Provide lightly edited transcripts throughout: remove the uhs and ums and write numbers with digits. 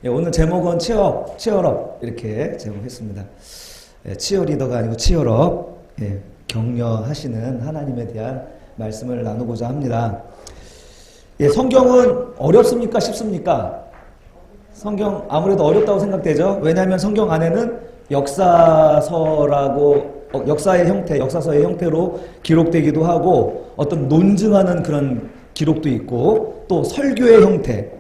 예, 오늘 제목은 치얼업 이렇게 제목했습니다. 예, 치어리더가 아니고 치얼업. 예, 격려하시는 하나님에 대한 말씀을 나누고자 합니다. 예, 성경은 어렵습니까? 쉽습니까? 성경 아무래도 어렵다고 생각되죠. 왜냐하면 성경 안에는 역사서라고 역사의 형태, 역사서의 형태로 기록되기도 하고 어떤 논증하는 그런 기록도 있고 또 설교의 형태,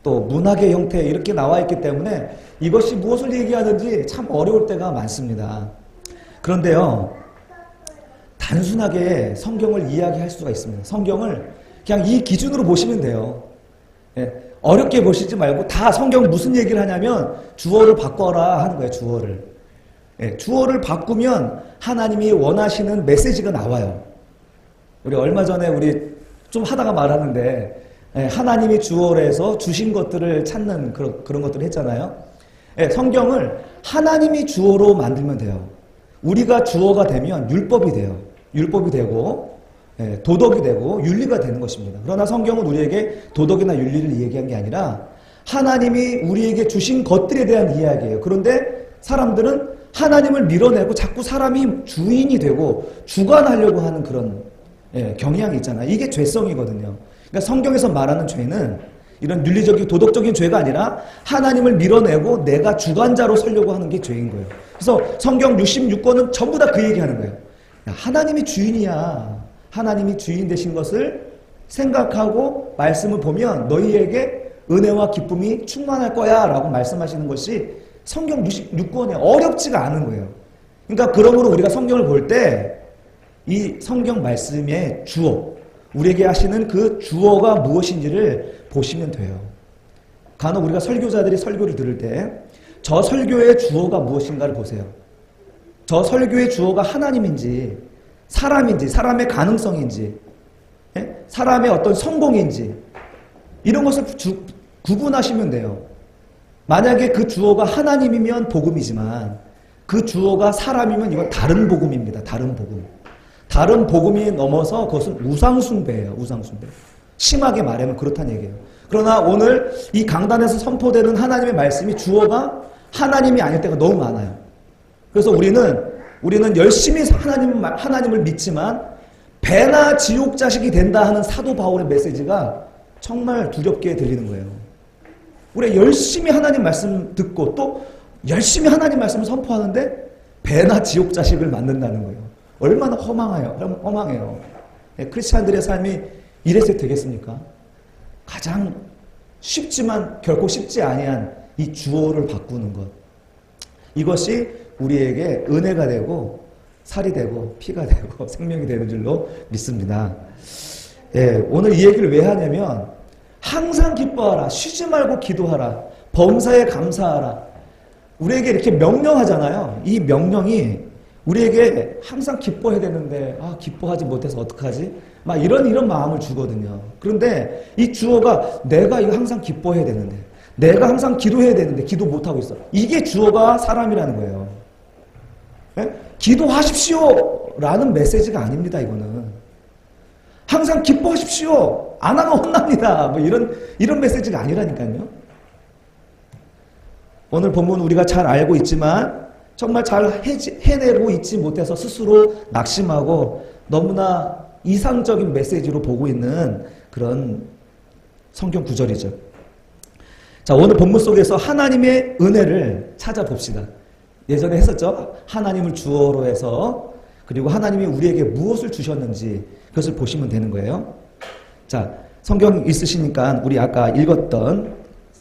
또 문학의 형태 이렇게 나와 있기 때문에 이것이 무엇을 얘기하는지 참 어려울 때가 많습니다. 그런데요, 단순하게 성경을 이야기할 수가 있습니다. 성경을 그냥 이 기준으로 보시면 돼요. 예, 어렵게 보시지 말고 다 성경 무슨 얘기를 하냐면 주어를 바꿔라 하는 거예요. 주어를. 예, 주어를 바꾸면 하나님이 원하시는 메시지가 나와요. 우리 얼마 전에 우리 좀 하다가 말하는데 예, 하나님이 주어에서 주신 것들을 찾는 그런 것들을 했잖아요. 예, 성경을 하나님이 주어로 만들면 돼요. 우리가 주어가 되면 율법이 돼요. 율법이 되고 예, 도덕이 되고 윤리가 되는 것입니다. 그러나 성경은 우리에게 도덕이나 윤리를 얘기한 게 아니라 하나님이 우리에게 주신 것들에 대한 이야기예요. 그런데 사람들은 하나님을 밀어내고 자꾸 사람이 주인이 되고 주관하려고 하는 그런 예, 경향이 있잖아요. 이게 죄성이거든요. 그러니까 성경에서 말하는 죄는 이런 윤리적인 도덕적인 죄가 아니라 하나님을 밀어내고 내가 주관자로 서려고 하는 게 죄인 거예요. 그래서 성경 66권은 전부 다 그 얘기하는 거예요. 야, 하나님이 주인이야. 하나님이 주인 되신 것을 생각하고 말씀을 보면 너희에게 은혜와 기쁨이 충만할 거야 라고 말씀하시는 것이 성경 66권에 어렵지가 않은 거예요. 그러니까 그러므로 우리가 성경을 볼 때 이 성경 말씀의 주어, 우리에게 하시는 그 주어가 무엇인지를 보시면 돼요. 간혹 우리가 설교자들이 설교를 들을 때 저 설교의 주어가 무엇인가를 보세요. 저 설교의 주어가 하나님인지 사람인지 사람의 가능성인지 예? 사람의 어떤 성공인지 이런 것을 구분하시면 돼요. 만약에 그 주어가 하나님이면 복음이지만 그 주어가 사람이면 이건 다른 복음입니다. 다른 복음. 다른 복음이 넘어서 그것은 우상숭배예요. 우상숭배. 심하게 말하면 그렇다는 얘기예요. 그러나 오늘 이 강단에서 선포되는 하나님의 말씀이 주어가 하나님이 아닐 때가 너무 많아요. 그래서 우리는 열심히 하나님을 믿지만 배나 지옥 자식이 된다 하는 사도 바울의 메시지가 정말 두렵게 들리는 거예요. 우리 열심히 하나님 말씀 듣고 또 열심히 하나님 말씀을 선포하는데 배나 지옥 자식을 만든다는 거예요. 얼마나 허망해요. 크리스찬들의 삶이 이래서 되겠습니까? 가장 쉽지만 결코 쉽지 아니한 이 주어를 바꾸는 것. 이것이 우리에게 은혜가 되고 살이 되고 피가 되고 생명이 되는 줄로 믿습니다. 예, 오늘 이 얘기를 왜 하냐면 항상 기뻐하라. 쉬지 말고 기도하라. 범사에 감사하라. 우리에게 이렇게 명령하잖아요. 이 명령이 우리에게 항상 기뻐해야 되는데 기뻐하지 못해서 어떡하지? 막 이런 마음을 주거든요. 그런데 이 주어가 내가 이거 항상 기뻐해야 되는데 내가 항상 기도해야 되는데 기도 못하고 있어. 이게 주어가 사람이라는 거예요. 네? 기도하십시오 라는 메시지가 아닙니다. 이거는 항상 기뻐하십시오. 안 하면 혼납니다. 뭐 이런 메시지가 아니라니까요. 오늘 본문 우리가 잘 알고 있지만 정말 잘 해내고 있지 못해서 스스로 낙심하고 너무나 이상적인 메시지로 보고 있는 그런 성경 구절이죠. 자, 오늘 본문 속에서 하나님의 은혜를 찾아봅시다. 예전에 했었죠. 하나님을 주어로 해서 그리고 하나님이 우리에게 무엇을 주셨는지 그것을 보시면 되는 거예요. 자, 성경 있으시니까 우리 아까 읽었던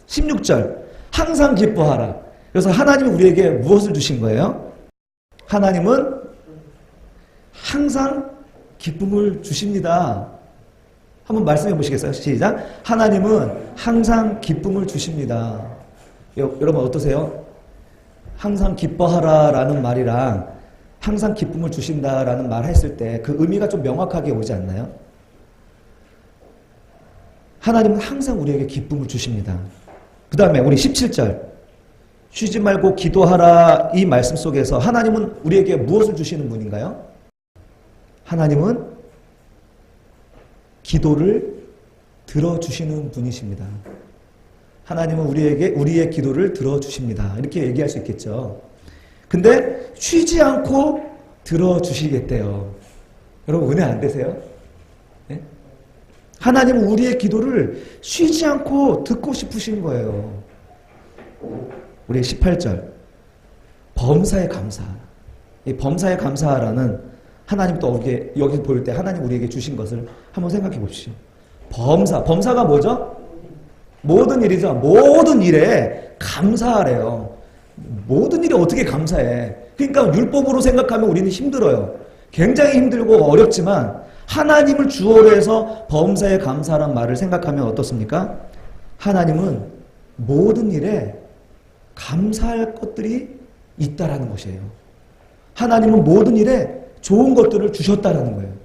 16절 항상 기뻐하라. 그래서 하나님이 우리에게 무엇을 주신 거예요? 하나님은 항상 기쁨을 주십니다. 한번 말씀해 보시겠어요? 시작. 하나님은 항상 기쁨을 주십니다. 여러분 어떠세요? 항상 기뻐하라 라는 말이랑 항상 기쁨을 주신다라는 말 했을 때 그 의미가 좀 명확하게 오지 않나요? 하나님은 항상 우리에게 기쁨을 주십니다. 그 다음에 우리 17절 쉬지 말고 기도하라 이 말씀 속에서 하나님은 우리에게 무엇을 주시는 분인가요? 하나님은 기도를 들어주시는 분이십니다. 하나님은 우리의 기도를 들어주십니다. 이렇게 얘기할 수 있겠죠. 근데 쉬지 않고 들어주시겠대요. 여러분 은혜 안 되세요? 네? 하나님은 우리의 기도를 쉬지 않고 듣고 싶으신 거예요. 우리 18절 범사에 감사하라. 이 범사에 감사하라는 하나님 또 여기 볼 때 하나님 우리에게 주신 것을 한번 생각해 보십시오. 범사가 뭐죠? 모든 일이죠. 모든 일에 감사하래요. 모든 일에 어떻게 감사해? 그러니까 율법으로 생각하면 우리는 힘들어요. 굉장히 힘들고 어렵지만 하나님을 주어로 해서 범사에 감사란 말을 생각하면 어떻습니까? 하나님은 모든 일에 감사할 것들이 있다라는 것이에요. 하나님은 모든 일에 좋은 것들을 주셨다라는 거예요.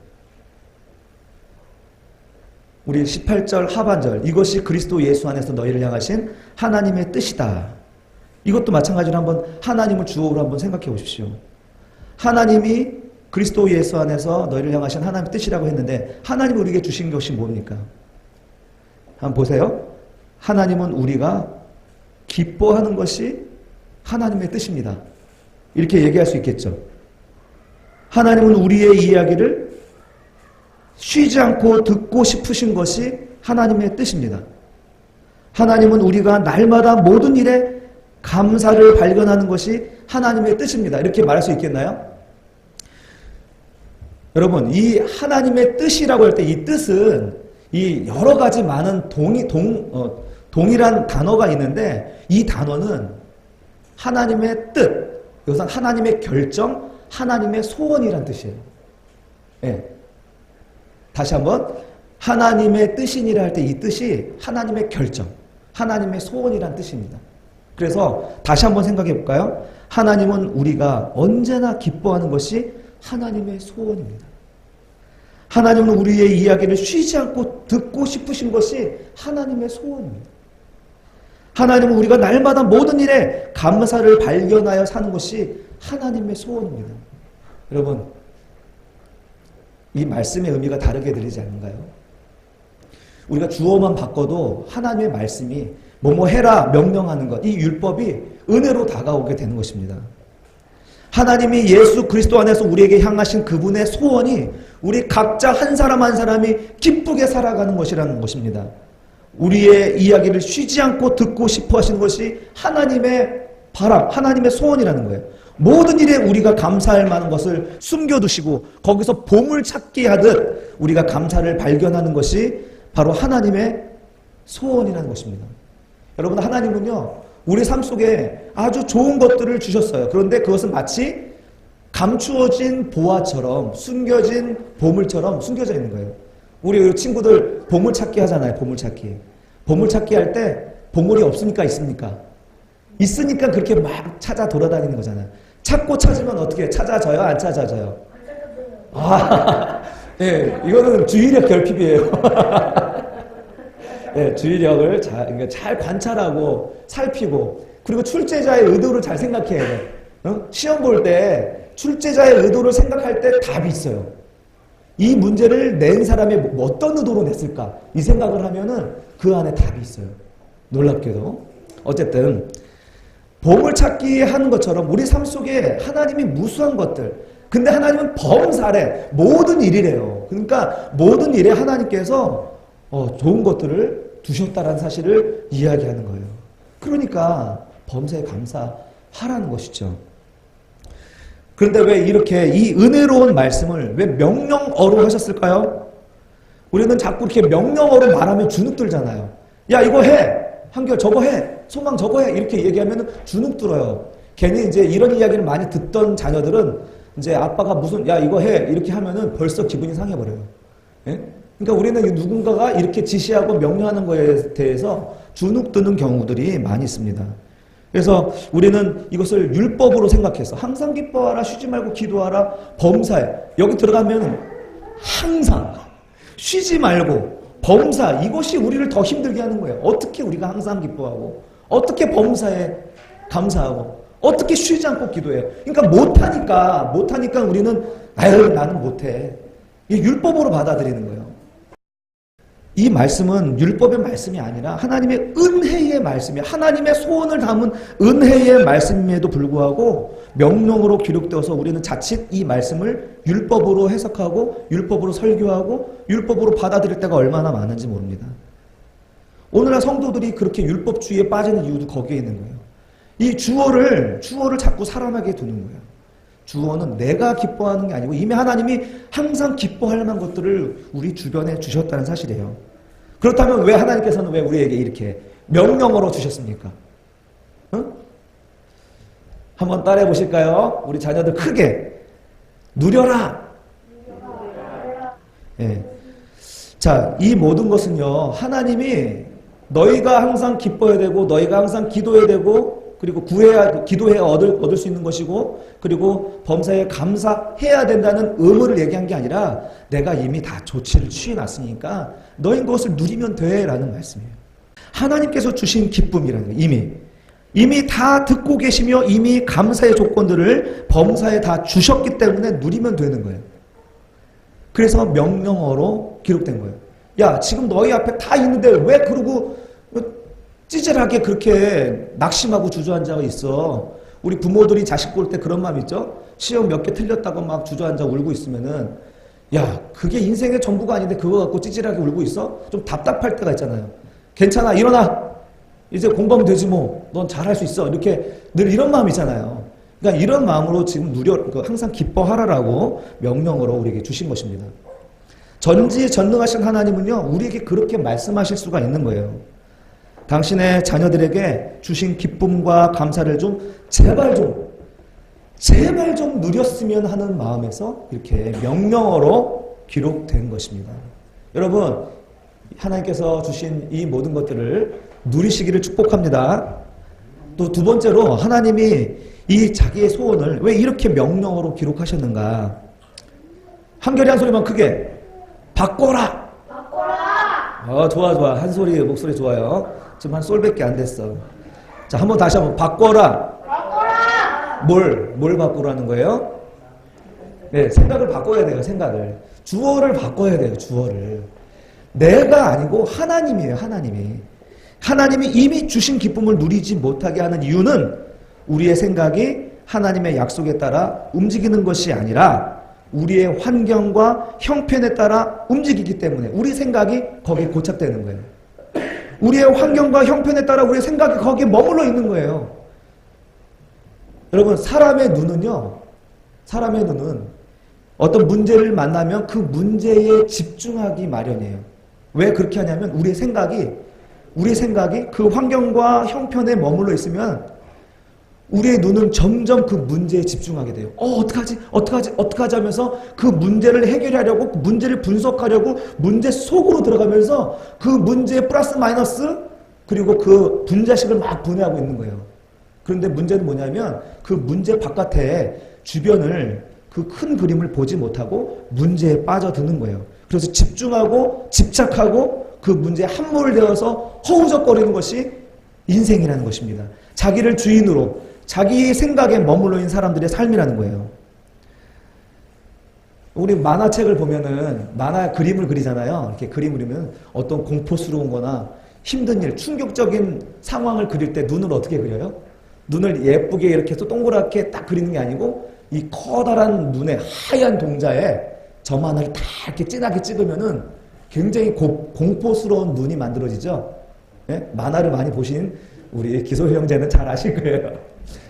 우리 18절 하반절 이것이 그리스도 예수 안에서 너희를 향하신 하나님의 뜻이다. 이것도 마찬가지로 한번 하나님을 주어로 한번 생각해 보십시오. 하나님이 그리스도 예수 안에서 너희를 향하신 하나님의 뜻이라고 했는데 하나님이 우리에게 주신 것이 뭡니까? 한번 보세요. 하나님은 우리가 기뻐하는 것이 하나님의 뜻입니다. 이렇게 얘기할 수 있겠죠. 하나님은 우리의 이야기를 쉬지 않고 듣고 싶으신 것이 하나님의 뜻입니다. 하나님은 우리가 날마다 모든 일에 감사를 발견하는 것이 하나님의 뜻입니다. 이렇게 말할 수 있겠나요? 여러분, 이 하나님의 뜻이라고 할 때 이 뜻은 이 여러 가지 많은 동일한 단어가 있는데 이 단어는 하나님의 뜻, 여기서 하나님의 결정, 하나님의 소원이란 뜻이에요. 네. 다시 한번 하나님의 뜻이니라 할 때 이 뜻이 하나님의 결정, 하나님의 소원이란 뜻입니다. 그래서 다시 한번 생각해 볼까요? 하나님은 우리가 언제나 기뻐하는 것이 하나님의 소원입니다. 하나님은 우리의 이야기를 쉬지 않고 듣고 싶으신 것이 하나님의 소원입니다. 하나님은 우리가 날마다 모든 일에 감사를 발견하여 사는 것이 하나님의 소원입니다. 여러분, 이 말씀의 의미가 다르게 들리지 않는가요? 우리가 주어만 바꿔도 하나님의 말씀이 뭐뭐 해라 명령하는 것, 이 율법이 은혜로 다가오게 되는 것입니다. 하나님이 예수 그리스도 안에서 우리에게 향하신 그분의 소원이 우리 각자 한 사람 한 사람이 기쁘게 살아가는 것이라는 것입니다. 우리의 이야기를 쉬지 않고 듣고 싶어 하시는 것이 하나님의 바람, 하나님의 소원이라는 거예요. 모든 일에 우리가 감사할 만한 것을 숨겨두시고 거기서 보물찾기 하듯 우리가 감사를 발견하는 것이 바로 하나님의 소원이라는 것입니다. 여러분, 하나님은요 우리 삶 속에 아주 좋은 것들을 주셨어요. 그런데 그것은 마치 감추어진 보화처럼 숨겨진 보물처럼 숨겨져 있는 거예요. 우리 친구들 보물찾기 하잖아요. 보물찾기 할 때 보물이 없습니까? 있습니까? 있으니까 그렇게 막 찾아 돌아다니는 거잖아요. 찾고 찾으면 어떻게 찾아져요? 안 찾아져요? 네, 이거는 주의력 결핍이에요. 네, 주의력을 잘 관찰하고 살피고 그리고 출제자의 의도를 잘 생각해야 돼. 시험 볼 때 출제자의 의도를 생각할 때 답이 있어요. 이 문제를 낸 사람이 어떤 의도로 냈을까? 이 생각을 하면은 그 안에 답이 있어요. 놀랍게도. 어쨌든 보물찾기 하는 것처럼 우리 삶 속에 하나님이 무수한 것들, 근데 하나님은 범사래, 모든 일이래요. 그러니까 모든 일에 하나님께서 좋은 것들을 두셨다라는 사실을 이야기하는 거예요. 그러니까 범사에 감사하라는 것이죠. 그런데 왜 이렇게 이 은혜로운 말씀을 왜 명령어로 하셨을까요? 우리는 자꾸 이렇게 명령어로 말하면 주눅 들잖아요. 야, 이거 해! 한결 저거 해! 소망 저거 해! 이렇게 얘기하면 주눅 들어요. 괜히 이제 이런 이야기를 많이 듣던 자녀들은 이제 아빠가 무슨 야 이거 해! 이렇게 하면은 벌써 기분이 상해버려요. 예? 그러니까 우리는 누군가가 이렇게 지시하고 명령하는 거에 대해서 주눅 드는 경우들이 많이 있습니다. 그래서 우리는 이것을 율법으로 생각해서 항상 기뻐하라, 쉬지 말고 기도하라, 범사해. 여기 들어가면 항상 쉬지 말고 범사, 이것이 우리를 더 힘들게 하는 거예요. 어떻게 우리가 항상 기뻐하고 어떻게 범사에 감사하고 어떻게 쉬지 않고 기도해요. 그러니까 못하니까 우리는 아유 나는 못해. 이 율법으로 받아들이는 거예요. 이 말씀은 율법의 말씀이 아니라 하나님의 은혜의 말씀이에요. 하나님의 소원을 담은 은혜의 말씀임에도 불구하고 명령으로 기록되어서 우리는 자칫 이 말씀을 율법으로 해석하고 율법으로 설교하고 율법으로 받아들일 때가 얼마나 많은지 모릅니다. 오늘날 성도들이 그렇게 율법주의에 빠지는 이유도 거기에 있는 거예요. 이 주어를 자꾸 사람에게 두는 거예요. 주어는 내가 기뻐하는 게 아니고 이미 하나님이 항상 기뻐할 만한 것들을 우리 주변에 주셨다는 사실이에요. 그렇다면 왜 하나님께서는 왜 우리에게 이렇게 명령어로 주셨습니까? 응? 한번 따라해 보실까요? 우리 자녀들 크게 누려라. 예. 자, 이 모든 것은요, 하나님이 너희가 항상 기뻐해야 되고 너희가 항상 기도해야 되고 그리고 기도해야 얻을 수 있는 것이고 그리고 범사에 감사해야 된다는 의무를 얘기한 게 아니라 내가 이미 다 조치를 취해놨으니까 너희 그것을 누리면 돼 라는 말씀이에요. 하나님께서 주신 기쁨이라는 거예요. 이미 다 듣고 계시며 이미 감사의 조건들을 범사에 다 주셨기 때문에 누리면 되는 거예요. 그래서 명령어로 기록된 거예요. 야, 지금 너희 앞에 다 있는데 왜 그러고 찌질하게 그렇게 낙심하고 주저앉아 있어. 우리 부모들이 자식 볼 때 그런 마음 있죠? 시험 몇 개 틀렸다고 막 주저앉아 울고 있으면은 야, 그게 인생의 전부가 아닌데 그거 갖고 찌질하게 울고 있어? 좀 답답할 때가 있잖아요. 괜찮아, 일어나. 이제 공부하면 되지 뭐. 넌 잘할 수 있어. 이렇게 늘 이런 마음이잖아요. 그러니까 이런 마음으로 지금 항상 기뻐하라라고 명령으로 우리에게 주신 것입니다. 전지전능하신 하나님은요, 우리에게 그렇게 말씀하실 수가 있는 거예요. 당신의 자녀들에게 주신 기쁨과 감사를 제발 좀 누렸으면 하는 마음에서 이렇게 명령어로 기록된 것입니다. 여러분, 하나님께서 주신 이 모든 것들을 누리시기를 축복합니다. 또 두 번째로 하나님이 이 자기의 소원을 왜 이렇게 명령어로 기록하셨는가? 한결이 한 소리만 크게 바꿔라! 좋아. 한 소리, 목소리 좋아요. 지금 한 솔밖에 안 됐어. 자, 다시 한번 바꿔라! 뭘 바꾸라는 거예요? 네, 생각을 바꿔야 돼요, 생각을. 주어를 바꿔야 돼요, 주어를. 내가 아니고 하나님이에요, 하나님이. 하나님이 이미 주신 기쁨을 누리지 못하게 하는 이유는 우리의 생각이 하나님의 약속에 따라 움직이는 것이 아니라 우리의 환경과 형편에 따라 움직이기 때문에 우리 생각이 거기에 고착되는 거예요. 우리의 환경과 형편에 따라 우리의 생각이 거기에 머물러 있는 거예요. 여러분, 사람의 눈은 어떤 문제를 만나면 그 문제에 집중하기 마련이에요. 왜 그렇게 하냐면 우리의 생각이 그 환경과 형편에 머물러 있으면 우리의 눈은 점점 그 문제에 집중하게 돼요. 어떡하지 하면서 그 문제를 해결하려고, 그 문제를 분석하려고 문제 속으로 들어가면서 그 문제의 플러스 마이너스 그리고 그 분자식을 막 분해하고 있는 거예요. 그런데 문제는 뭐냐면 그 문제 바깥에 주변을 그 큰 그림을 보지 못하고 문제에 빠져드는 거예요. 그래서 집중하고 집착하고 그 문제에 함몰 되어서 허우적거리는 것이 인생이라는 것입니다. 자기를 주인으로 자기 생각에 머물러 있는 사람들의 삶이라는 거예요. 우리 만화책을 보면은 만화 그림을 그리잖아요. 이렇게 그림 그리면 어떤 공포스러운 거나 힘든 일, 충격적인 상황을 그릴 때 눈을 어떻게 그려요? 눈을 예쁘게 이렇게 해서 동그랗게 딱 그리는 게 아니고 이 커다란 눈에 하얀 동자에 점 하나를 다 이렇게 진하게 찍으면은 굉장히 공포스러운 눈이 만들어지죠. 예? 만화를 많이 보신 우리 기소 형제는 잘 아실 거예요.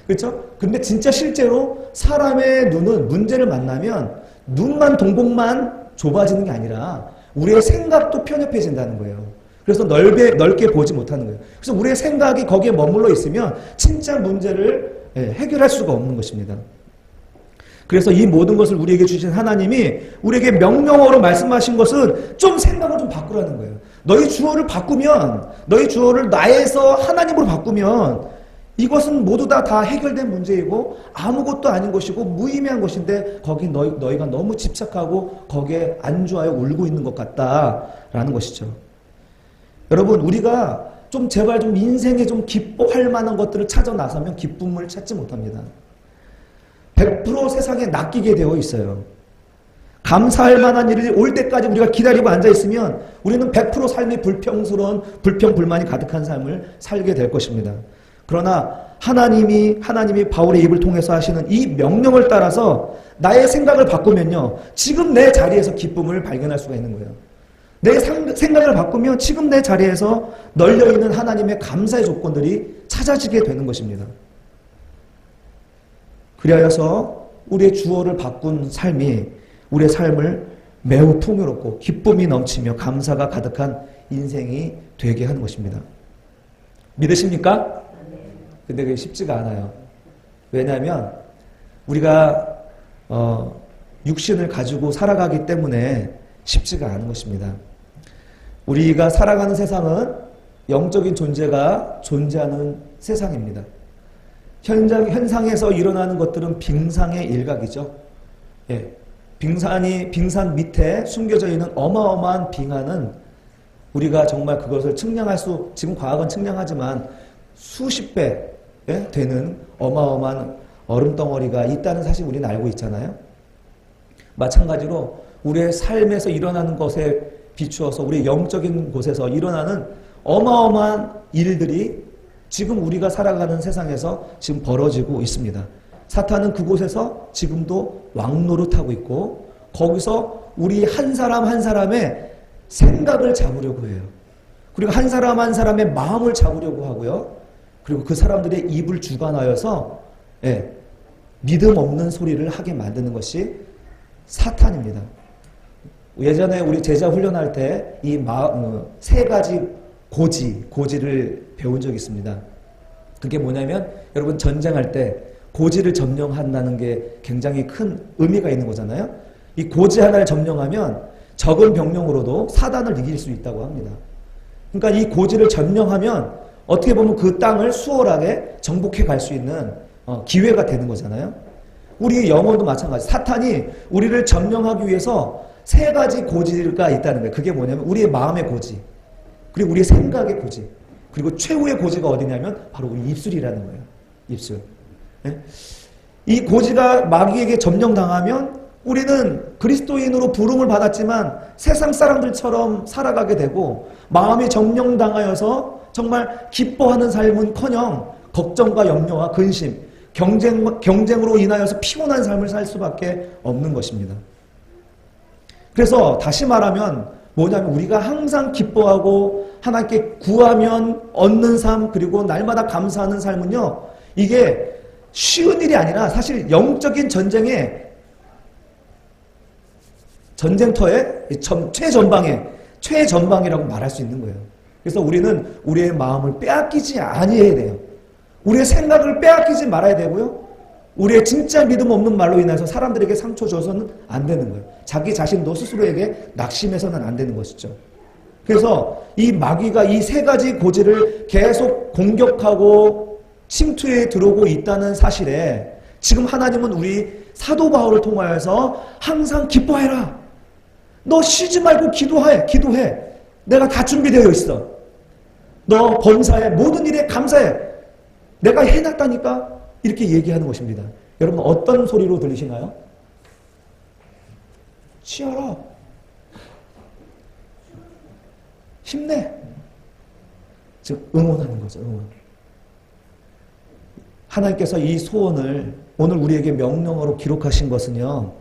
그렇죠? 근데 진짜 실제로 사람의 눈은 문제를 만나면 눈만 동공만 좁아지는 게 아니라 우리의 생각도 편협해진다는 거예요. 그래서 넓게 보지 못하는 거예요. 그래서 우리의 생각이 거기에 머물러 있으면 진짜 문제를 해결할 수가 없는 것입니다. 그래서 이 모든 것을 우리에게 주신 하나님이 우리에게 명령어로 말씀하신 것은 좀 생각을 좀 바꾸라는 거예요. 너희 주어를 바꾸면, 너희 주어를 나에서 하나님으로 바꾸면 이것은 모두 다 해결된 문제이고 아무것도 아닌 것이고 무의미한 것인데 거기 너희가 너무 집착하고 거기에 안주하여 울고 있는 것 같다라는 것이죠. 여러분, 우리가 제발 인생에 기뻐할 만한 것들을 찾아 나서면 기쁨을 찾지 못합니다. 100% 세상에 낚이게 되어 있어요. 감사할 만한 일이 올 때까지 우리가 기다리고 앉아있으면 우리는 100% 삶이 불평스러운 불평불만이 가득한 삶을 살게 될 것입니다. 그러나 하나님이 바울의 입을 통해서 하시는 이 명령을 따라서 나의 생각을 바꾸면요, 지금 내 자리에서 기쁨을 발견할 수가 있는 거예요. 내 생각을 바꾸면 지금 내 자리에서 널려있는 하나님의 감사의 조건들이 찾아지게 되는 것입니다. 그리하여서 우리의 주어를 바꾼 삶이 우리의 삶을 매우 풍요롭고 기쁨이 넘치며 감사가 가득한 인생이 되게 하는 것입니다. 믿으십니까? 근데 그게 쉽지가 않아요. 왜냐하면 우리가 육신을 가지고 살아가기 때문에 쉽지가 않은 것입니다. 우리가 살아가는 세상은 영적인 존재가 존재하는 세상입니다. 현상에서 일어나는 것들은 빙상의 일각이죠. 예. 빙산 밑에 숨겨져 있는 어마어마한 빙하는 우리가 정말 그것을 지금 과학은 측량하지만 수십 배 되는 어마어마한 얼음덩어리가 있다는 사실 우리는 알고 있잖아요. 마찬가지로 우리의 삶에서 일어나는 것에 비추어서 우리 영적인 곳에서 일어나는 어마어마한 일들이 지금 우리가 살아가는 세상에서 지금 벌어지고 있습니다. 사탄은 그곳에서 지금도 왕노릇하고 있고 거기서 우리 한 사람 한 사람의 생각을 잡으려고 해요. 그리고 한 사람 한 사람의 마음을 잡으려고 하고요. 그리고 그 사람들의 입을 주관하여서 믿음 없는 소리를 하게 만드는 것이 사탄입니다. 예전에 우리 제자 훈련할 때 이 세 가지 고지를 배운 적이 있습니다. 그게 뭐냐면 여러분 전쟁할 때 고지를 점령한다는 게 굉장히 큰 의미가 있는 거잖아요. 이 고지 하나를 점령하면 적은 병력으로도 사단을 이길 수 있다고 합니다. 그러니까 이 고지를 점령하면 어떻게 보면 그 땅을 수월하게 정복해 갈 수 있는 기회가 되는 거잖아요. 우리 영혼도 마찬가지. 사탄이 우리를 점령하기 위해서 세 가지 고지가 있다는 거예요. 그게 뭐냐면 우리의 마음의 고지, 그리고 우리의 생각의 고지, 그리고 최후의 고지가 어디냐면 바로 우리 입술이라는 거예요. 입술. 네? 이 고지가 마귀에게 점령당하면 우리는 그리스도인으로 부름을 받았지만 세상 사람들처럼 살아가게 되고 마음이 점령당하여서 정말 기뻐하는 삶은커녕 걱정과 염려와 근심, 경쟁으로 인하여서 피곤한 삶을 살 수밖에 없는 것입니다. 그래서 다시 말하면 뭐냐면 우리가 항상 기뻐하고 하나님께 구하면 얻는 삶, 그리고 날마다 감사하는 삶은요, 이게 쉬운 일이 아니라 사실 영적인 전쟁터의 최전방이라고 말할 수 있는 거예요. 그래서 우리는 우리의 마음을 빼앗기지 아니해야 돼요. 우리의 생각을 빼앗기지 말아야 되고요. 우리의 진짜 믿음 없는 말로 인해서 사람들에게 상처 줘서는 안 되는 거예요. 자기 자신도 스스로에게 낙심해서는 안 되는 것이죠. 그래서 이 마귀가 이 세 가지 고지를 계속 공격하고 침투에 들어오고 있다는 사실에 지금 하나님은 우리 사도 바울을 통하여서 항상 기뻐해라. 너 쉬지 말고 기도해. 내가 다 준비되어 있어. 너 범사에 모든 일에 감사해. 내가 해놨다니까. 이렇게 얘기하는 것입니다. 여러분 어떤 소리로 들리시나요? 치어라. 힘내. 즉 응원하는 거죠. 응원. 하나님께서 이 소원을 오늘 우리에게 명령어로 기록하신 것은요,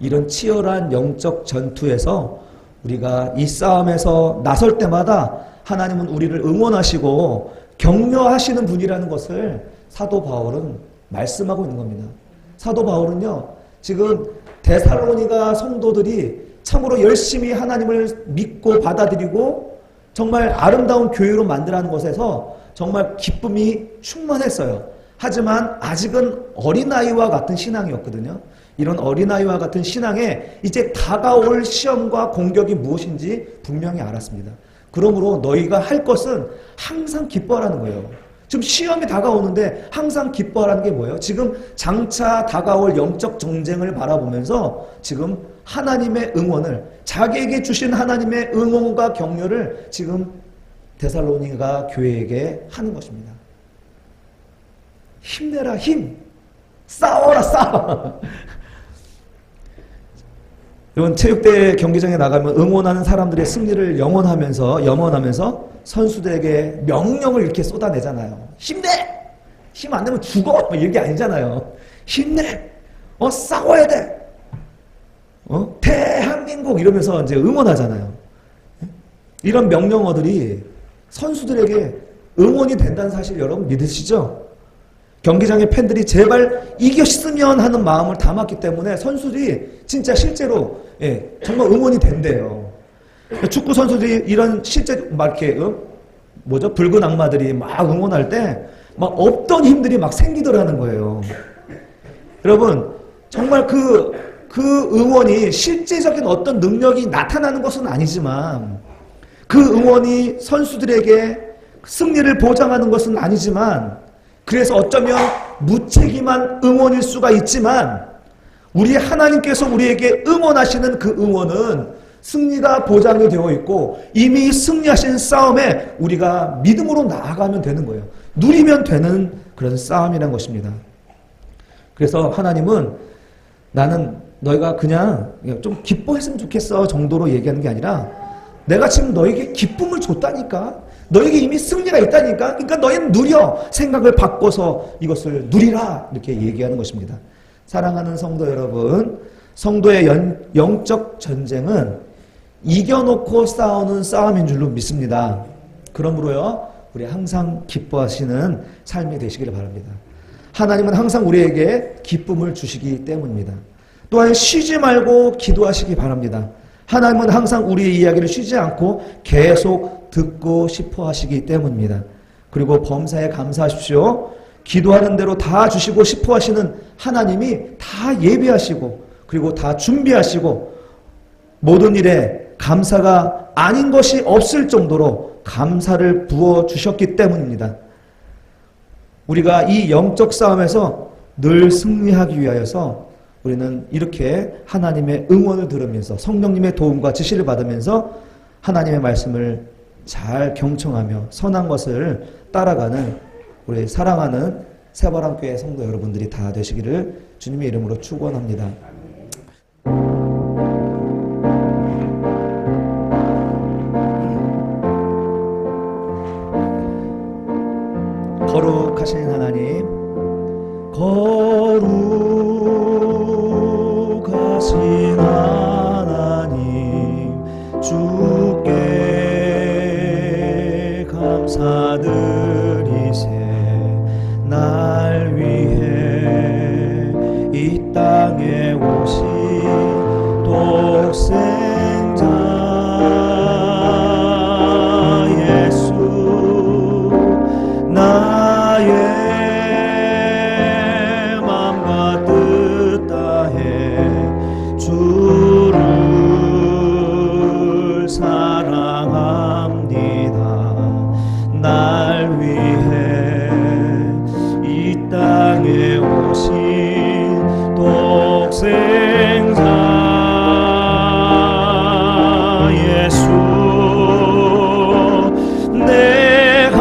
이런 치열한 영적 전투에서 우리가 이 싸움에서 나설 때마다 하나님은 우리를 응원하시고 격려하시는 분이라는 것을 사도 바울은 말씀하고 있는 겁니다. 사도 바울은요, 지금 데살로니가 성도들이 참으로 열심히 하나님을 믿고 받아들이고 정말 아름다운 교회로 만들어가는 것에서 정말 기쁨이 충만했어요. 하지만 아직은 어린아이와 같은 신앙이었거든요. 이런 어린아이와 같은 신앙에 이제 다가올 시험과 공격이 무엇인지 분명히 알았습니다. 그러므로 너희가 할 것은 항상 기뻐하라는 거예요. 지금 시험이 다가오는데 항상 기뻐하라는 게 뭐예요? 지금 장차 다가올 영적 전쟁을 바라보면서 지금 하나님의 응원을, 자기에게 주신 하나님의 응원과 격려를 지금 데살로니가 교회에게 하는 것입니다. 힘내라, 힘! 싸워라, 싸워! 여러분 체육대회 경기장에 나가면 응원하는 사람들의 승리를 염원하면서 선수들에게 명령을 이렇게 쏟아내잖아요. 힘내! 힘 안 내면 죽어! 뭐 이게 아니잖아요. 힘내! 싸워야 돼! 대한민국! 이러면서 이제 응원하잖아요. 이런 명령어들이 선수들에게 응원이 된다는 사실 여러분 믿으시죠? 경기장의 팬들이 제발 이겼으면 하는 마음을 담았기 때문에 선수들이 진짜 실제로 정말 응원이 된대요. 축구 선수들이 이런 실제 막 이렇게 붉은 악마들이 막 응원할 때 막 없던 힘들이 막 생기더라는 거예요. 여러분 정말 그 응원이 실제적인 어떤 능력이 나타나는 것은 아니지만 그 응원이 선수들에게 승리를 보장하는 것은 아니지만 그래서 어쩌면 무책임한 응원일 수가 있지만 우리 하나님께서 우리에게 응원하시는 그 응원은 승리가 보장이 되어 있고 이미 승리하신 싸움에 우리가 믿음으로 나아가면 되는 거예요. 누리면 되는 그런 싸움이라는 것입니다. 그래서 하나님은 나는 너희가 그냥 좀 기뻐했으면 좋겠어 정도로 얘기하는 게 아니라 내가 지금 너에게 기쁨을 줬다니까. 너에게 이미 승리가 있다니까. 그러니까 너희는 누려. 생각을 바꿔서 이것을 누리라. 이렇게 얘기하는 것입니다. 사랑하는 성도 여러분, 성도의 영적 전쟁은 이겨놓고 싸우는 싸움인 줄로 믿습니다. 그러므로요, 우리 항상 기뻐하시는 삶이 되시기를 바랍니다. 하나님은 항상 우리에게 기쁨을 주시기 때문입니다. 또한 쉬지 말고 기도하시기 바랍니다. 하나님은 항상 우리의 이야기를 쉬지 않고 계속 듣고 싶어 하시기 때문입니다. 그리고 범사에 감사하십시오. 기도하는 대로 다 주시고 싶어 하시는 하나님이 다 예비하시고 그리고 다 준비하시고 모든 일에 감사가 아닌 것이 없을 정도로 감사를 부어주셨기 때문입니다. 우리가 이 영적 싸움에서 늘 승리하기 위하여서 우리는 이렇게 하나님의 응원을 들으면서 성령님의 도움과 지시를 받으면서 하나님의 말씀을 잘 경청하며 선한 것을 따라가는 우리 사랑하는 새바람교회 성도 여러분들이 다 되시기를 주님의 이름으로 축원합니다. 거룩하신 하나님, 거룩하신 하나님, 주께 감사드리세. 날 위해 이 땅에 오신 독생자 예수, 나의 맘과 뜻 다해 주를 사랑합니다. 날 위해 이 땅에 오신 독생자 예수, 내가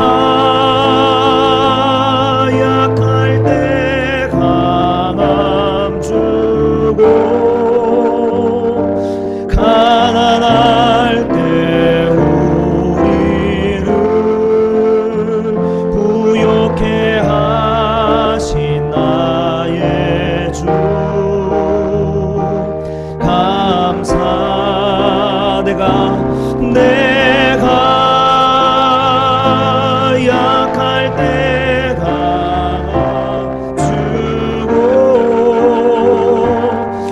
약할 때 강함 주고 가난할 때 우리를 부욕해 하신 나의 주, 감사. 내가 약할 때 강함 주고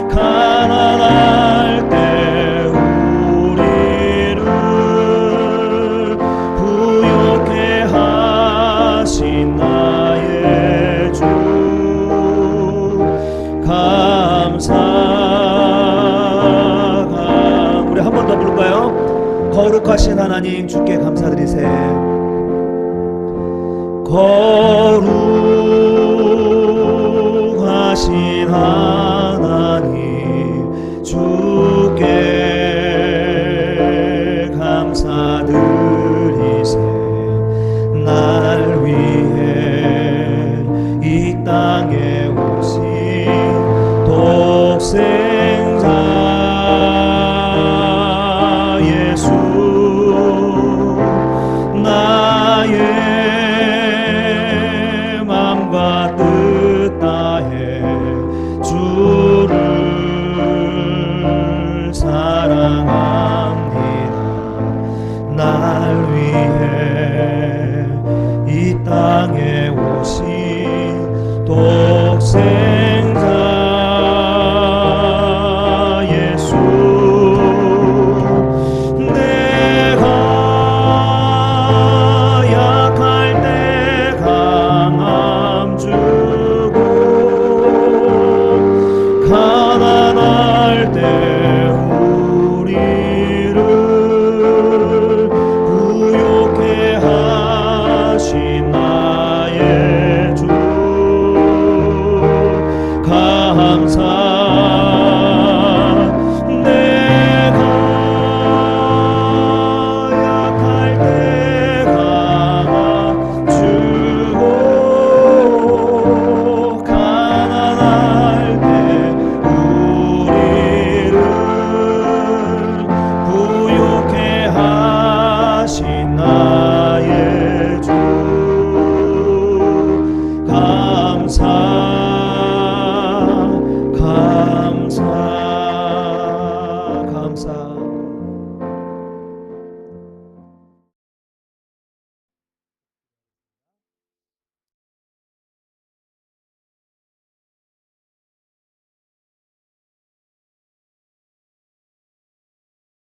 가난할 때 우리를 부욕해 하신 나의 주, 감사. 우리 한 번 더 부를까요? 거룩하신 하나님, 주께 감사드리세. 거룩하신 하나님, 주께 감사드리세. 날 위해 이 땅에 오신 독생자 주 나의 맘과 뜻 다해 주를 사랑합니다. 날 위해 이 땅에 오신 독생